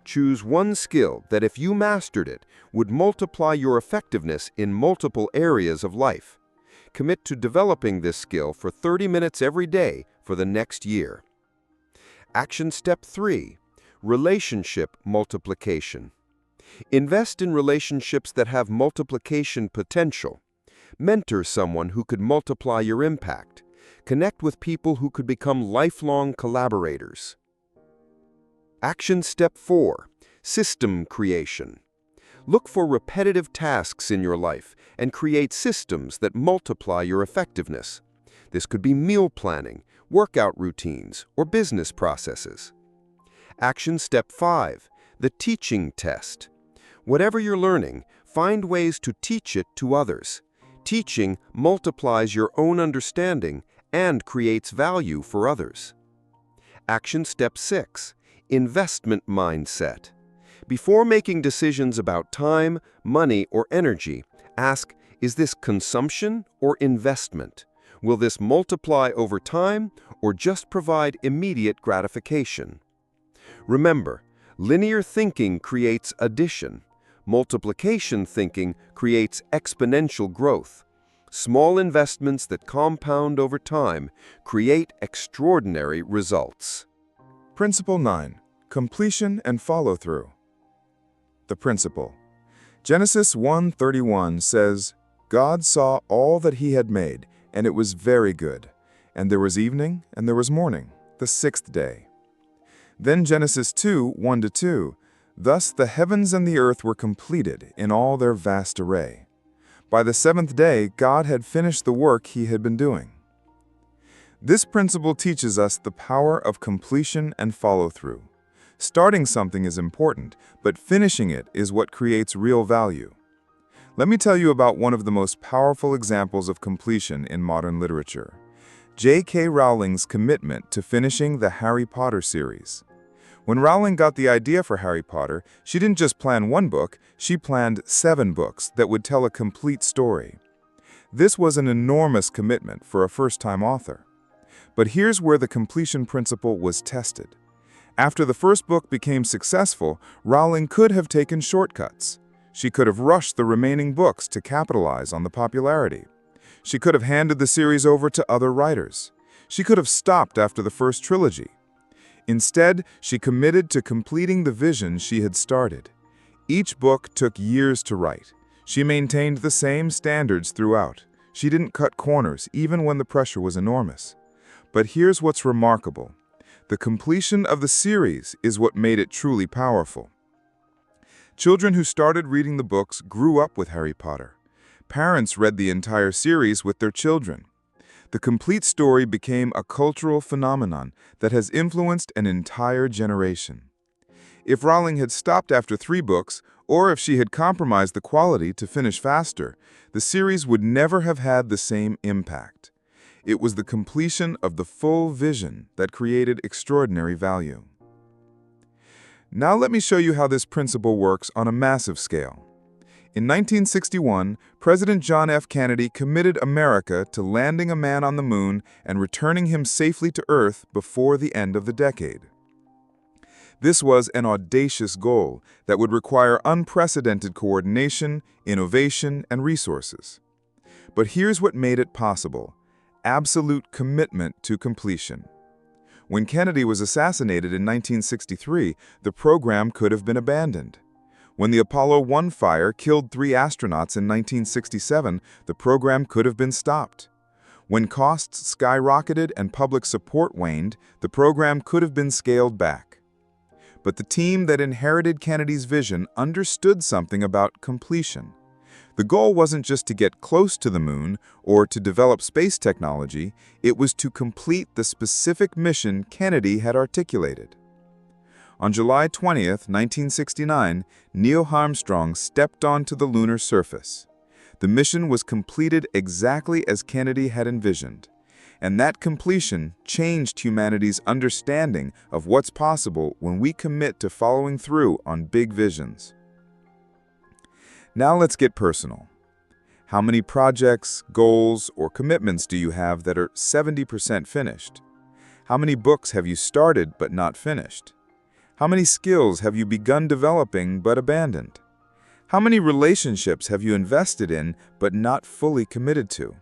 Choose one skill that, if you mastered it, would multiply your effectiveness in multiple areas of life. Commit to developing this skill for 30 minutes every day for the next year. Action step 3. Relationship multiplication. Invest in relationships that have multiplication potential. Mentor someone who could multiply your impact. Connect with people who could become lifelong collaborators. Action step 4. System creation. Look for repetitive tasks in your life and create systems that multiply your effectiveness. This could be meal planning, workout routines, or business processes. Action step 5. the teaching test. Whatever you're learning, find ways to teach it to others. Teaching multiplies your own understanding and creates value for others. Action step 6, investment mindset. Before making decisions about time, money, or energy, ask, is this consumption or investment? Will this multiply over time or just provide immediate gratification? Remember, linear thinking creates addition. Multiplication thinking creates exponential growth. Small investments that compound over time create extraordinary results. Principle 9. Completion and follow-through. The principle. Genesis 1:31 says, God saw all that he had made, and it was very good. And there was evening, and there was morning, the sixth day. Then Genesis 2:1-2, thus the heavens and the earth were completed in all their vast array. By the seventh day, God had finished the work he had been doing. This principle teaches us the power of completion and follow-through. Starting something is important, but finishing it is what creates real value. Let me tell you about one of the most powerful examples of completion in modern literature. J.K. Rowling's commitment to finishing the Harry Potter series. When Rowling got the idea for Harry Potter, she didn't just plan one book, she planned 7 books that would tell a complete story. This was an enormous commitment for a first-time author. But here's where the completion principle was tested. After the first book became successful, Rowling could have taken shortcuts. She could have rushed the remaining books to capitalize on the popularity. She could have handed the series over to other writers. She could have stopped after the first trilogy. Instead, she committed to completing the vision she had started. Each book took years to write. She maintained the same standards throughout. She didn't cut corners, even when the pressure was enormous. But here's what's remarkable. The completion of the series is what made it truly powerful. Children who started reading the books grew up with Harry Potter. Parents read the entire series with their children. The complete story became a cultural phenomenon that has influenced an entire generation. If Rowling had stopped after 3 books, or if she had compromised the quality to finish faster, the series would never have had the same impact. It was the completion of the full vision that created extraordinary value. Now let me show you how this principle works on a massive scale. In 1961, President John F. Kennedy committed America to landing a man on the moon and returning him safely to Earth before the end of the decade. This was an audacious goal that would require unprecedented coordination, innovation, and resources. But here's what made it possible: absolute commitment to completion. When Kennedy was assassinated in 1963, the program could have been abandoned. When the Apollo 1 fire killed 3 astronauts in 1967, the program could have been stopped. When costs skyrocketed and public support waned, the program could have been scaled back. But the team that inherited Kennedy's vision understood something about completion. The goal wasn't just to get close to the moon or to develop space technology, it was to complete the specific mission Kennedy had articulated. On July 20, 1969, Neil Armstrong stepped onto the lunar surface. The mission was completed exactly as Kennedy had envisioned, and that completion changed humanity's understanding of what's possible when we commit to following through on big visions. Now let's get personal. How many projects, goals, or commitments do you have that are 70% finished? How many books have you started but not finished? How many skills have you begun developing but abandoned? How many relationships have you invested in but not fully committed to?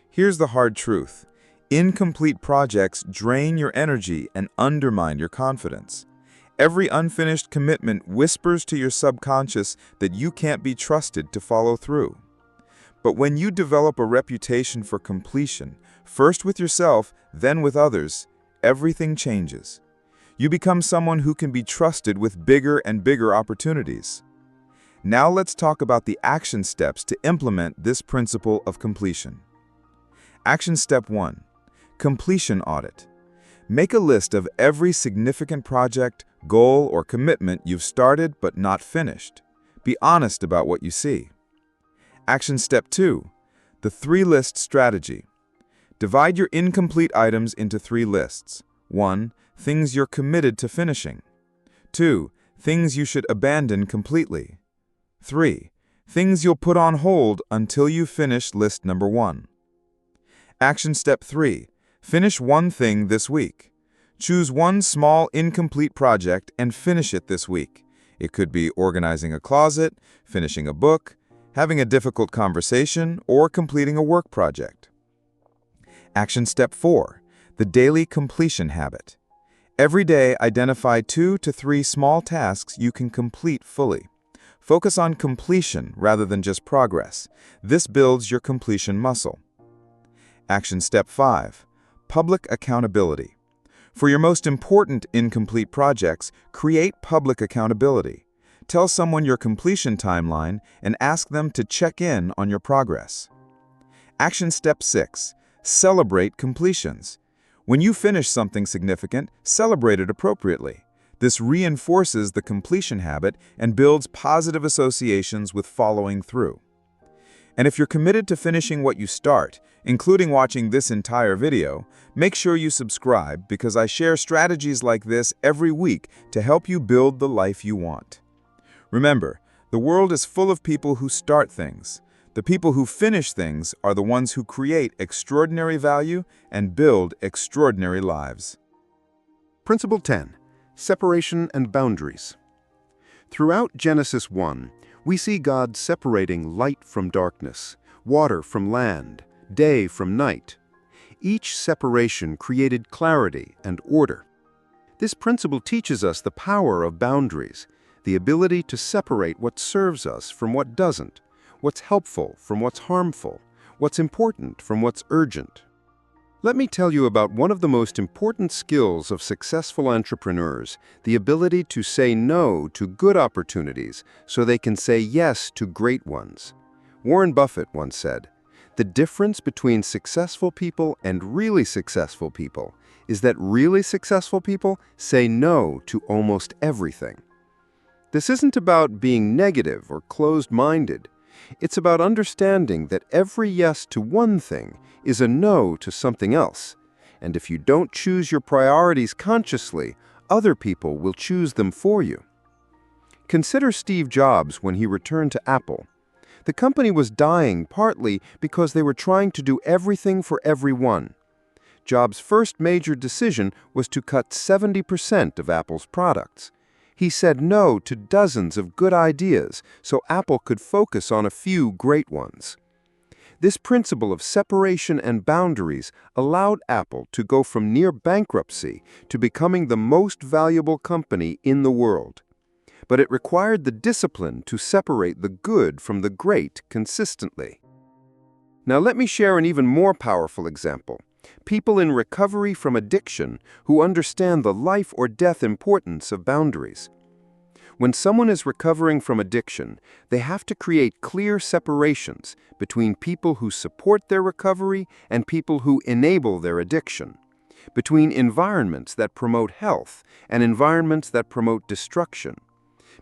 Here's the hard truth. Incomplete projects drain your energy and undermine your confidence. Every unfinished commitment whispers to your subconscious that you can't be trusted to follow through. But when you develop a reputation for completion, first with yourself, then with others, everything changes. You become someone who can be trusted with bigger and bigger opportunities. Now let's talk about the action steps to implement this principle of completion. Action step 1. Completion audit. Make a list of every significant project, goal, or commitment you've started but not finished. Be honest about what you see. Action step 2, the 3-list strategy. Divide your incomplete items into 3 lists. 1. Things you're committed to finishing. 2. Things you should abandon completely. 3. Things you'll put on hold until you finish list number 1. Action step 3. Finish one thing this week. Choose one small, incomplete project and finish it this week. It could be organizing a closet, finishing a book, having a difficult conversation, or completing a work project. Action step 4. The daily completion habit. Every day, identify 2 to 3 small tasks you can complete fully. Focus on completion rather than just progress. This builds your completion muscle. Action step 5. Public accountability. For your most important incomplete projects, create public accountability. Tell someone your completion timeline and ask them to check in on your progress. Action step 6. Celebrate completions. When you finish something significant, celebrate it appropriately. This reinforces the completion habit and builds positive associations with following through. And if you're committed to finishing what you start, including watching this entire video, make sure you subscribe because I share strategies like this every week to help you build the life you want. Remember, the world is full of people who start things. The people who finish things are the ones who create extraordinary value and build extraordinary lives. Principle 10. Separation and boundaries. Throughout Genesis 1, we see God separating light from darkness, water from land, day from night. Each separation created clarity and order. This principle teaches us the power of boundaries, the ability to separate what serves us from what doesn't, what's helpful from what's harmful, what's important from what's urgent. Let me tell you about one of the most important skills of successful entrepreneurs, the ability to say no to good opportunities so they can say yes to great ones. Warren Buffett once said, "The difference between successful people and really successful people is that really successful people say no to almost everything." This isn't about being negative or closed-minded. It's about understanding that every yes to one thing is a no to something else. And if you don't choose your priorities consciously, other people will choose them for you. Consider Steve Jobs when he returned to Apple. The company was dying partly because they were trying to do everything for everyone. Jobs' first major decision was to cut 70% of Apple's products. He said no to dozens of good ideas so Apple could focus on a few great ones. This principle of separation and boundaries allowed Apple to go from near bankruptcy to becoming the most valuable company in the world. But it required the discipline to separate the good from the great consistently. Now let me share an even more powerful example. People in recovery from addiction who understand the life or death importance of boundaries. When someone is recovering from addiction, they have to create clear separations between people who support their recovery and people who enable their addiction, between environments that promote health and environments that promote destruction,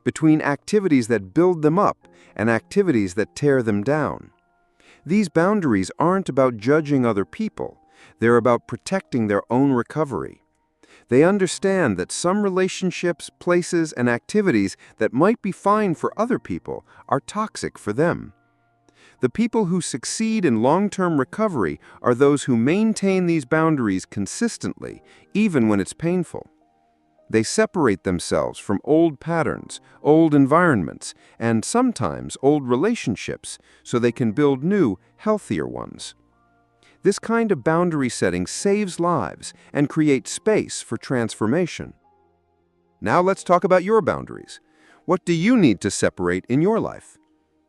between activities that build them up and activities that tear them down. These boundaries aren't about judging other people. They're about protecting their own recovery. They understand that some relationships, places, and activities that might be fine for other people are toxic for them. The people who succeed in long-term recovery are those who maintain these boundaries consistently, even when it's painful. They separate themselves from old patterns, old environments, and sometimes old relationships so they can build new, healthier ones. This kind of boundary setting saves lives and creates space for transformation. Now let's talk about your boundaries. What do you need to separate in your life?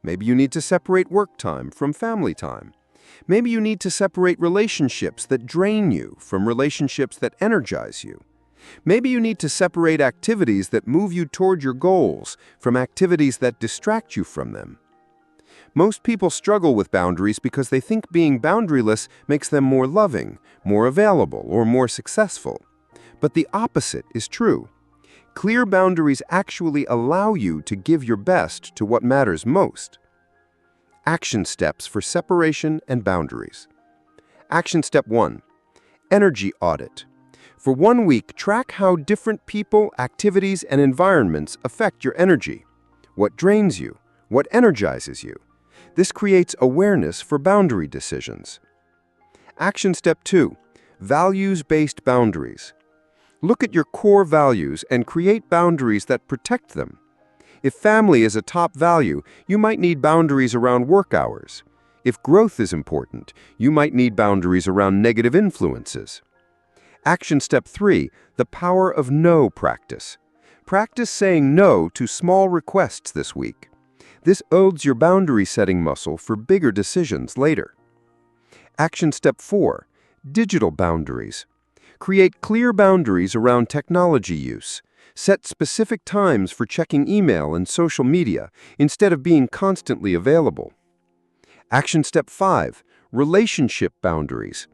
Maybe you need to separate work time from family time. Maybe you need to separate relationships that drain you from relationships that energize you. Maybe you need to separate activities that move you toward your goals from activities that distract you from them. Most people struggle with boundaries because they think being boundaryless makes them more loving, more available, or more successful. But the opposite is true. Clear boundaries actually allow you to give your best to what matters most. Action steps for separation and boundaries. Action step 1. Energy audit. For 1 week, track how different people, activities, and environments affect your energy. What drains you? What energizes you? This creates awareness for boundary decisions. Action step 2. Values-based boundaries. Look at your core values and create boundaries that protect them. If family is a top value, you might need boundaries around work hours. If growth is important, you might need boundaries around negative influences. Action step 3, the power of no practice. Practice saying no to small requests this week. This builds your boundary setting muscle for bigger decisions later. Action step 4, digital boundaries. Create clear boundaries around technology use. Set specific times for checking email and social media instead of being constantly available. Action step 5, relationship boundaries.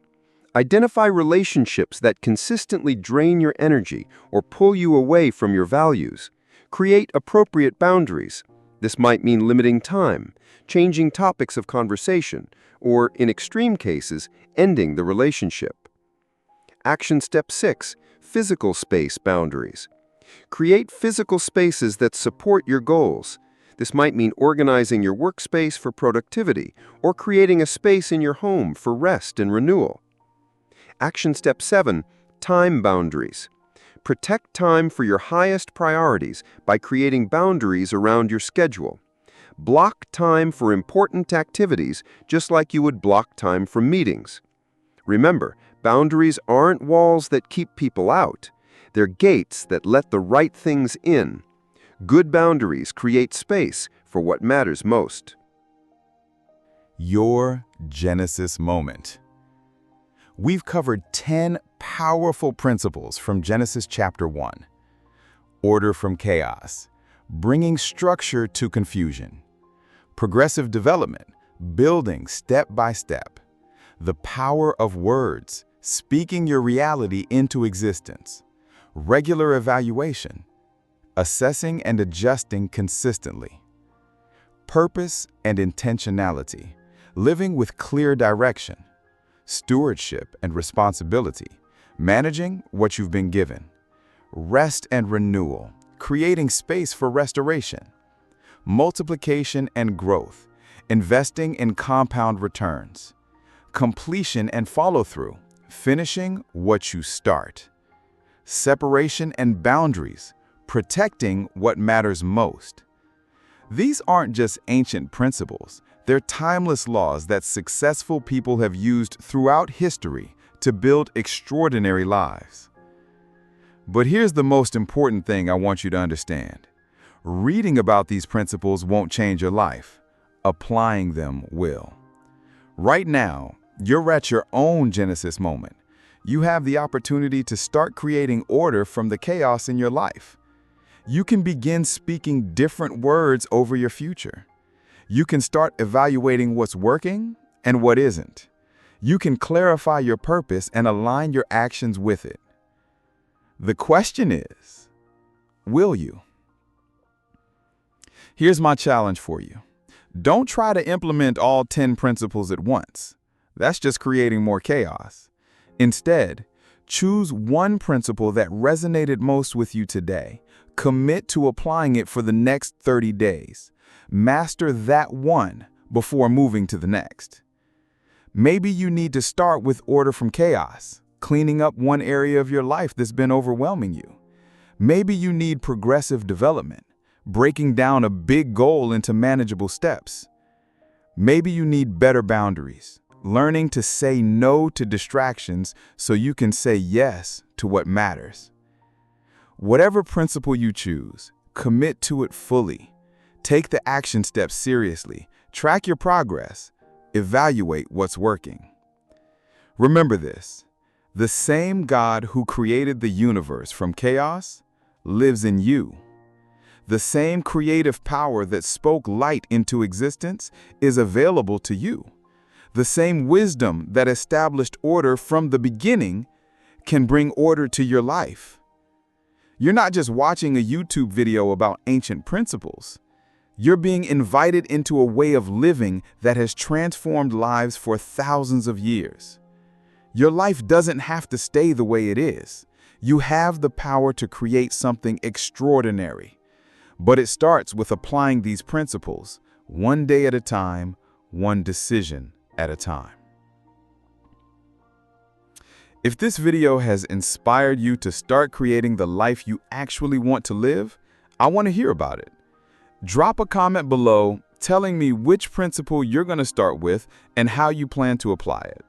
Identify relationships that consistently drain your energy or pull you away from your values. Create appropriate boundaries. This might mean limiting time, changing topics of conversation, or, in extreme cases, ending the relationship. Action step 6, physical space boundaries. Create physical spaces that support your goals. This might mean organizing your workspace for productivity or creating a space in your home for rest and renewal. Action step 7, time boundaries. Protect time for your highest priorities by creating boundaries around your schedule. Block time for important activities just like you would block time for meetings. Remember, boundaries aren't walls that keep people out. They're gates that let the right things in. Good boundaries create space for what matters most. Your Genesis moment. We've covered 10 powerful principles from Genesis chapter 1. Order from chaos, bringing structure to confusion. Progressive development, building step by step. The power of words, speaking your reality into existence. Regular evaluation, assessing and adjusting consistently. Purpose and intentionality, living with clear direction. Stewardship and responsibility, managing what you've been given. Rest and renewal, creating space for restoration. Multiplication and growth, investing in compound returns. Completion and follow-through, finishing what you start. Separation and boundaries, protecting what matters most. These aren't just ancient principles, they're timeless laws that successful people have used throughout history to build extraordinary lives. But here's the most important thing I want you to understand. Reading about these principles won't change your life. Applying them will. Right now, you're at your own Genesis moment. You have the opportunity to start creating order from the chaos in your life. You can begin speaking different words over your future. You can start evaluating what's working and what isn't. You can clarify your purpose and align your actions with it. The question is, will you? Here's my challenge for you. Don't try to implement all 10 principles at once. That's just creating more chaos. Instead, choose one principle that resonated most with you today. Commit to applying it for the next 30 days. Master that one before moving to the next. Maybe you need to start with order from chaos, cleaning up one area of your life that's been overwhelming you. Maybe you need progressive development, breaking down a big goal into manageable steps. Maybe you need better boundaries, learning to say no to distractions so you can say yes to what matters. Whatever principle you choose, commit to it fully. Take the action steps seriously. Track your progress. Evaluate what's working. Remember this: the same God who created the universe from chaos lives in you. The same creative power that spoke light into existence is available to you. The same wisdom that established order from the beginning can bring order to your life. You're not just watching a YouTube video about ancient principles. You're being invited into a way of living that has transformed lives for thousands of years. Your life doesn't have to stay the way it is. You have the power to create something extraordinary. But it starts with applying these principles, one day at a time, one decision at a time. If this video has inspired you to start creating the life you actually want to live, I want to hear about it. Drop a comment below telling me which principle you're going to start with and how you plan to apply it.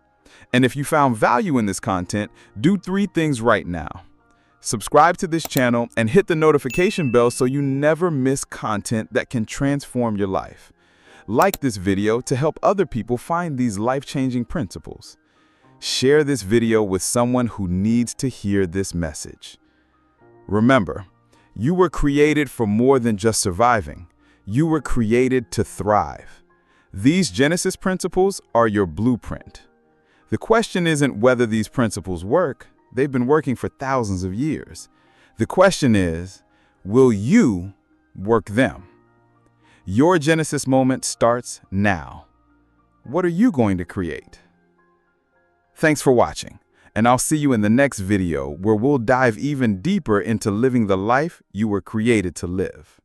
And if you found value in this content, do 3 things right now. Subscribe to this channel and hit the notification bell so you never miss content that can transform your life. Like this video to help other people find these life-changing principles. Share this video with someone who needs to hear this message. Remember, you were created for more than just surviving. You were created to thrive. These Genesis principles are your blueprint. The question isn't whether these principles work. They've been working for thousands of years. The question is, will you work them? Your Genesis moment starts now. What are you going to create? Thanks for watching, and I'll see you in the next video where we'll dive even deeper into living the life you were created to live.